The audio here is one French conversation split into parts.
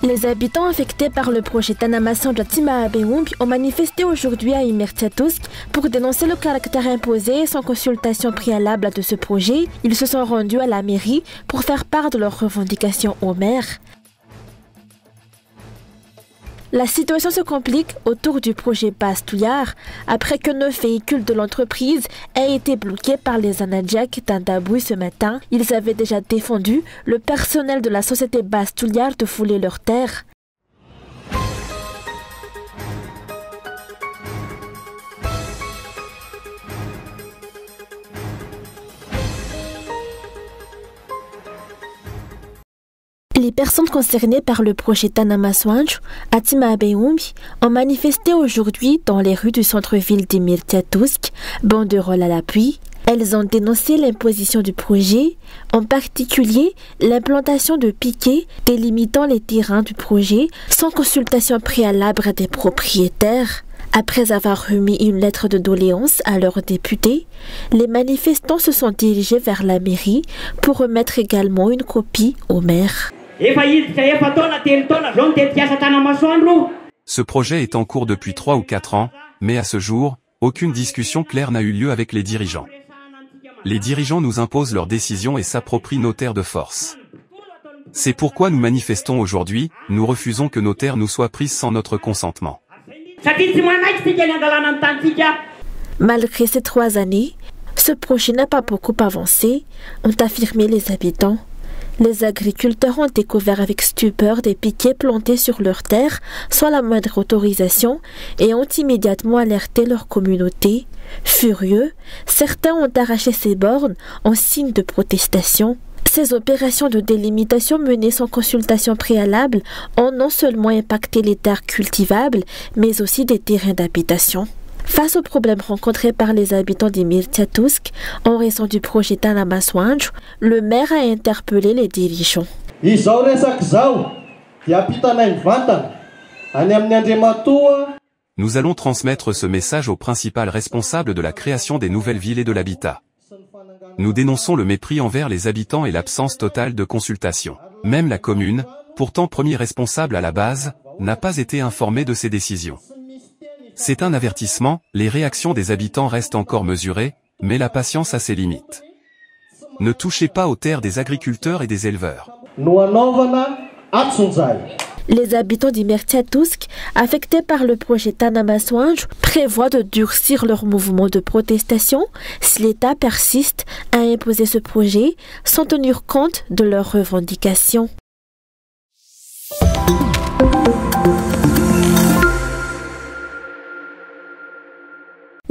Les habitants affectés par le projet Tanamason de Timaabeumbi ont manifesté aujourd'hui à Immertiatousk pour dénoncer le caractère imposé sans consultation préalable de ce projet. Ils se sont rendus à la mairie pour faire part de leurs revendications au maire. La situation se complique autour du projet Bastouliar après que 9 véhicules de l'entreprise aient été bloqués par les Anadjaks d'Andaboui ce matin. Ils avaient déjà défendu le personnel de la société Bastouliar de fouler leurs terres. Les personnes concernées par le projet Tanamason à Timaabeumbi ont manifesté aujourd'hui dans les rues du centre-ville d'Immertiatousk, banderole à l'appui. Elles ont dénoncé l'imposition du projet, en particulier l'implantation de piquets délimitant les terrains du projet sans consultation préalable des propriétaires. Après avoir remis une lettre de doléance à leurs députés, les manifestants se sont dirigés vers la mairie pour remettre également une copie au maire. Ce projet est en cours depuis 3 ou 4 ans, mais à ce jour, aucune discussion claire n'a eu lieu avec les dirigeants. Les dirigeants nous imposent leurs décisions et s'approprient nos terres de force. C'est pourquoi nous manifestons aujourd'hui, nous refusons que nos terres nous soient prises sans notre consentement. Malgré ces 3 années, ce projet n'a pas beaucoup avancé, ont affirmé les habitants. Les agriculteurs ont découvert avec stupeur des piquets plantés sur leurs terres sans la moindre autorisation et ont immédiatement alerté leur communauté. Furieux, certains ont arraché ces bornes en signe de protestation. Ces opérations de délimitation menées sans consultation préalable ont non seulement impacté les terres cultivables, mais aussi des terrains d'habitation. Face aux problèmes rencontrés par les habitants d'Immertiatousk en raison du projet Tanamason, le maire a interpellé les dirigeants. Nous allons transmettre ce message au principal responsable de la création des nouvelles villes et de l'habitat. Nous dénonçons le mépris envers les habitants et l'absence totale de consultation. Même la commune, pourtant premier responsable à la base, n'a pas été informée de ces décisions. C'est un avertissement, les réactions des habitants restent encore mesurées, mais la patience a ses limites. Ne touchez pas aux terres des agriculteurs et des éleveurs. Les habitants d'Immertiatousk, affectés par le projet Tanamason, prévoient de durcir leur mouvement de protestation si l'État persiste à imposer ce projet sans tenir compte de leurs revendications.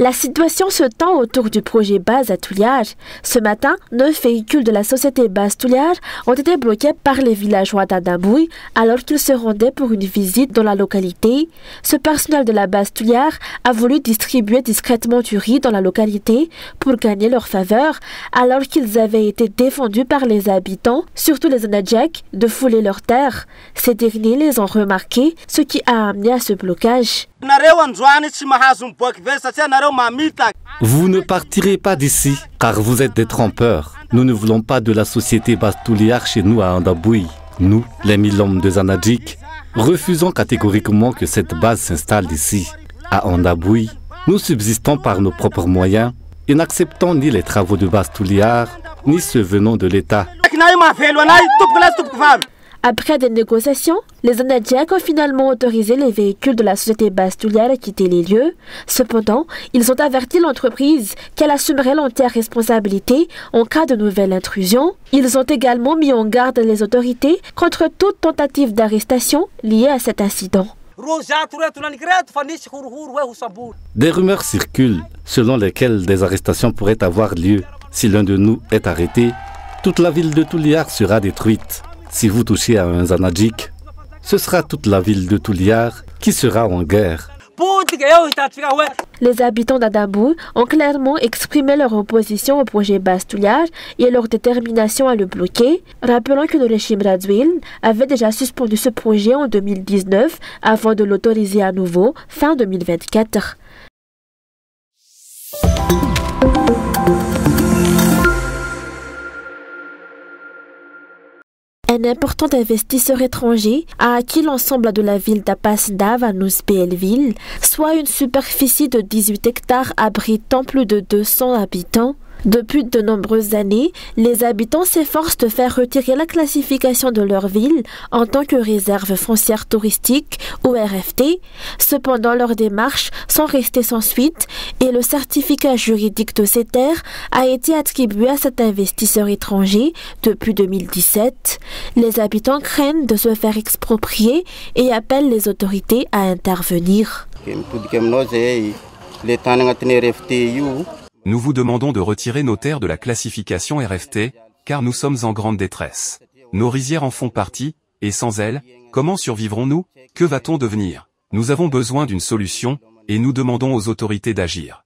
La situation se tend autour du projet Bastouliar. Ce matin, 9 véhicules de la société Bastouliar ont été bloqués par les villageois d'Andaboui alors qu'ils se rendaient pour une visite dans la localité. Ce personnel de la Bastouliar a voulu distribuer discrètement du riz dans la localité pour gagner leur faveur alors qu'ils avaient été défendus par les habitants, surtout les Anadjaks, de fouler leurs terres. Ces derniers les ont remarqués, ce qui a amené à ce blocage. Vous ne partirez pas d'ici, car vous êtes des trompeurs. Nous ne voulons pas de la société Bastouliar chez nous à Andaboui. Nous, les 1000 hommes de Zanadjik, refusons catégoriquement que cette base s'installe ici. À Andaboui, nous subsistons par nos propres moyens et n'acceptons ni les travaux de Bastouliar, ni ceux venant de l'État. Après des négociations, les Anadjaks ont finalement autorisé les véhicules de la société Bastouliar à quitter les lieux. Cependant, ils ont averti l'entreprise qu'elle assumerait l'entière responsabilité en cas de nouvelle intrusion. Ils ont également mis en garde les autorités contre toute tentative d'arrestation liée à cet incident. Des rumeurs circulent selon lesquelles des arrestations pourraient avoir lieu. Si l'un de nous est arrêté, toute la ville de Touliar sera détruite. Si vous touchez à un Zanadjik, ce sera toute la ville de Touliar qui sera en guerre. Les habitants d'Andaboui ont clairement exprimé leur opposition au projet Bastouliar et leur détermination à le bloquer, rappelant que le régime Radouil avait déjà suspendu ce projet en 2019 avant de l'autoriser à nouveau fin 2024. un important investisseur étranger a acquis l'ensemble de la ville d'Apasdav à Nouz-Béelville, soit une superficie de 18 hectares abritant plus de 200 habitants. Depuis de nombreuses années, les habitants s'efforcent de faire retirer la classification de leur ville en tant que réserve foncière touristique ou RFT. Cependant, leurs démarches sont restées sans suite et le certificat juridique de ces terres a été attribué à cet investisseur étranger depuis 2017. Les habitants craignent de se faire exproprier et appellent les autorités à intervenir. Nous vous demandons de retirer nos terres de la classification RFT, car nous sommes en grande détresse. Nos rizières en font partie, et sans elles, comment survivrons-nous? Que va-t-on devenir? Nous avons besoin d'une solution, et nous demandons aux autorités d'agir.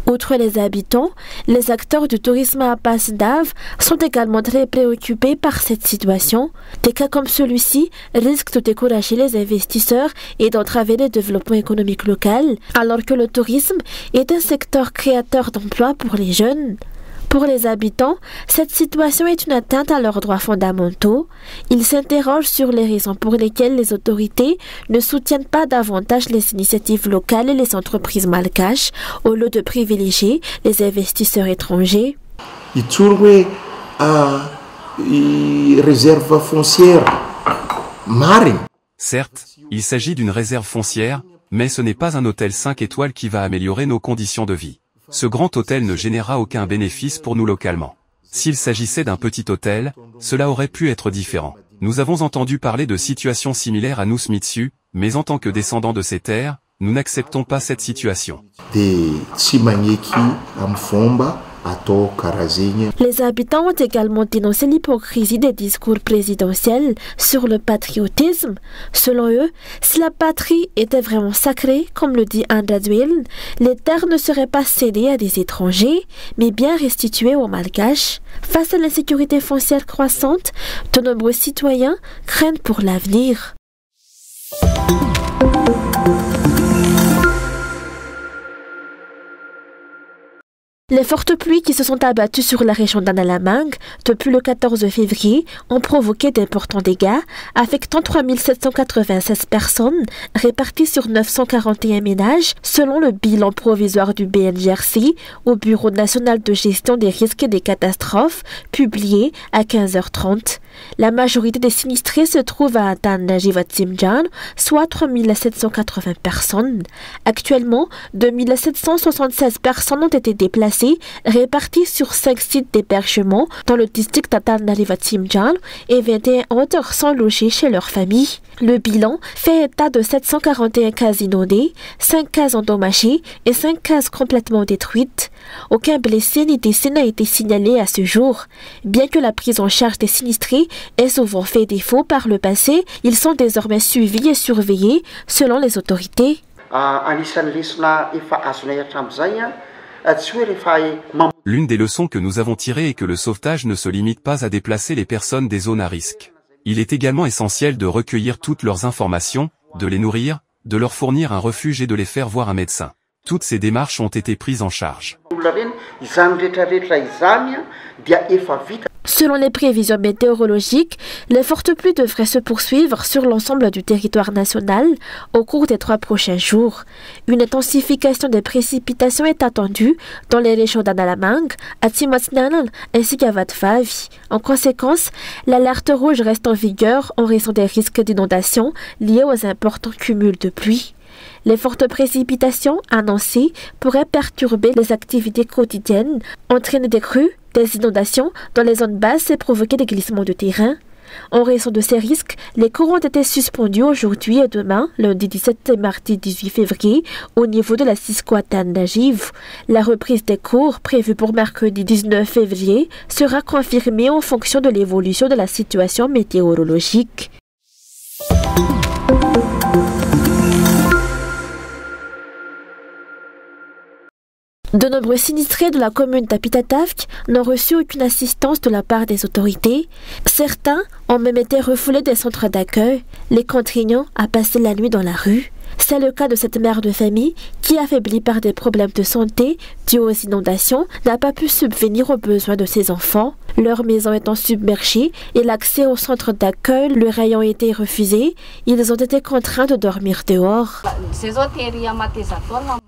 Outre les habitants, les acteurs du tourisme à Apasdav sont également très préoccupés par cette situation. Des cas comme celui-ci risquent de décourager les investisseurs et d'entraver le développement économique local, alors que le tourisme est un secteur créateur d'emplois pour les jeunes. Pour les habitants, cette situation est une atteinte à leurs droits fondamentaux. Ils s'interrogent sur les raisons pour lesquelles les autorités ne soutiennent pas davantage les initiatives locales et les entreprises malgaches au lieu de privilégier les investisseurs étrangers. Réserve foncière marine. Certes, il s'agit d'une réserve foncière, mais ce n'est pas un hôtel 5 étoiles qui va améliorer nos conditions de vie. Ce grand hôtel ne générera aucun bénéfice pour nous localement. S'il s'agissait d'un petit hôtel, cela aurait pu être différent. Nous avons entendu parler de situations similaires à Nouzmitsu, mais en tant que descendants de ces terres, nous n'acceptons pas cette situation. Les habitants ont également dénoncé l'hypocrisie des discours présidentiels sur le patriotisme. Selon eux, si la patrie était vraiment sacrée, comme le dit Andradwil, les terres ne seraient pas cédées à des étrangers, mais bien restituées aux Malgaches. Face à l'insécurité foncière croissante, de nombreux citoyens craignent pour l'avenir. Les fortes pluies qui se sont abattues sur la région d'Analamang depuis le 14 février ont provoqué d'importants dégâts, affectant 3796 personnes réparties sur 941 ménages, selon le bilan provisoire du BNGRC au Bureau national de gestion des risques et des catastrophes, publié à 15h30. La majorité des sinistrés se trouvent à Tannajivatsimjan, soit 3780 personnes. Actuellement, 2776 personnes ont été déplacées, répartis sur 5 sites d'hébergement dans le district d'Atanajivatsimjan et 21 autres sont logés chez leur famille. Le bilan fait état de 741 cases inondées, 5 cases endommagées et 5 cases complètement détruites. Aucun blessé ni décès n'a été signalé à ce jour. Bien que la prise en charge des sinistrés ait souvent fait défaut par le passé, ils sont désormais suivis et surveillés selon les autorités. L'une des leçons que nous avons tirées est que le sauvetage ne se limite pas à déplacer les personnes des zones à risque. Il est également essentiel de recueillir toutes leurs informations, de les nourrir, de leur fournir un refuge et de les faire voir un médecin. Toutes ces démarches ont été prises en charge. Selon les prévisions météorologiques, les fortes pluies devraient se poursuivre sur l'ensemble du territoire national au cours des 3 prochains jours. Une intensification des précipitations est attendue dans les régions d'Analamang, Atimatsnan ainsi qu'à Vatvavi. En conséquence, l'alerte rouge reste en vigueur en raison des risques d'inondation liés aux importants cumuls de pluie. Les fortes précipitations annoncées pourraient perturber les activités quotidiennes, entraîner des crues, des inondations dans les zones basses et provoquer des glissements de terrain. En raison de ces risques, les cours ont été suspendus aujourd'hui et demain, lundi 17 et mardi 18 février, au niveau de la Siskoatan-Najiv. La reprise des cours, prévue pour mercredi 19 février, sera confirmée en fonction de l'évolution de la situation météorologique. De nombreux sinistrés de la commune d'Apitatavk n'ont reçu aucune assistance de la part des autorités. Certains ont même été refoulés des centres d'accueil, les contraignant à passer la nuit dans la rue. C'est le cas de cette mère de famille qui, affaiblie par des problèmes de santé dus aux inondations, n'a pas pu subvenir aux besoins de ses enfants. Leur maison étant submergée et l'accès au centre d'accueil leur ayant été refusé, ils ont été contraints de dormir dehors.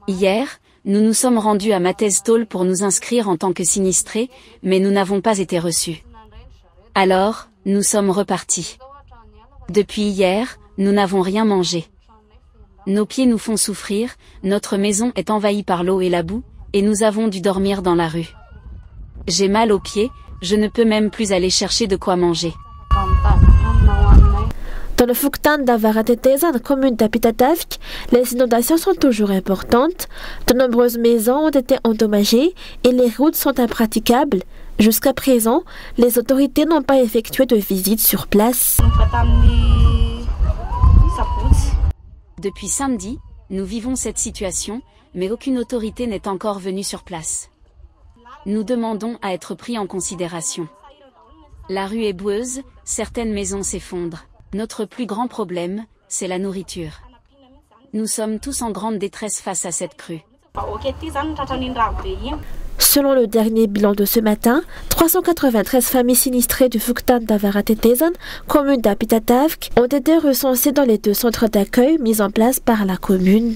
Hier, nous nous sommes rendus à Mathèse-Tôle pour nous inscrire en tant que sinistrés, mais nous n'avons pas été reçus. Alors, nous sommes repartis. Depuis hier, nous n'avons rien mangé. Nos pieds nous font souffrir, notre maison est envahie par l'eau et la boue, et nous avons dû dormir dans la rue. J'ai mal aux pieds, je ne peux même plus aller chercher de quoi manger. Dans le Fuktan d'Avaratetezan, commune d'Apitatavk, les inondations sont toujours importantes. De nombreuses maisons ont été endommagées et les routes sont impraticables. Jusqu'à présent, les autorités n'ont pas effectué de visite sur place. Depuis samedi, nous vivons cette situation, mais aucune autorité n'est encore venue sur place. Nous demandons à être pris en considération. La rue est boueuse, certaines maisons s'effondrent. Notre plus grand problème, c'est la nourriture. Nous sommes tous en grande détresse face à cette crue. Selon le dernier bilan de ce matin, 393 familles sinistrées du Fuktan d'Avaratetezan, commune d'Apitatavk, ont été recensées dans les 2 centres d'accueil mis en place par la commune.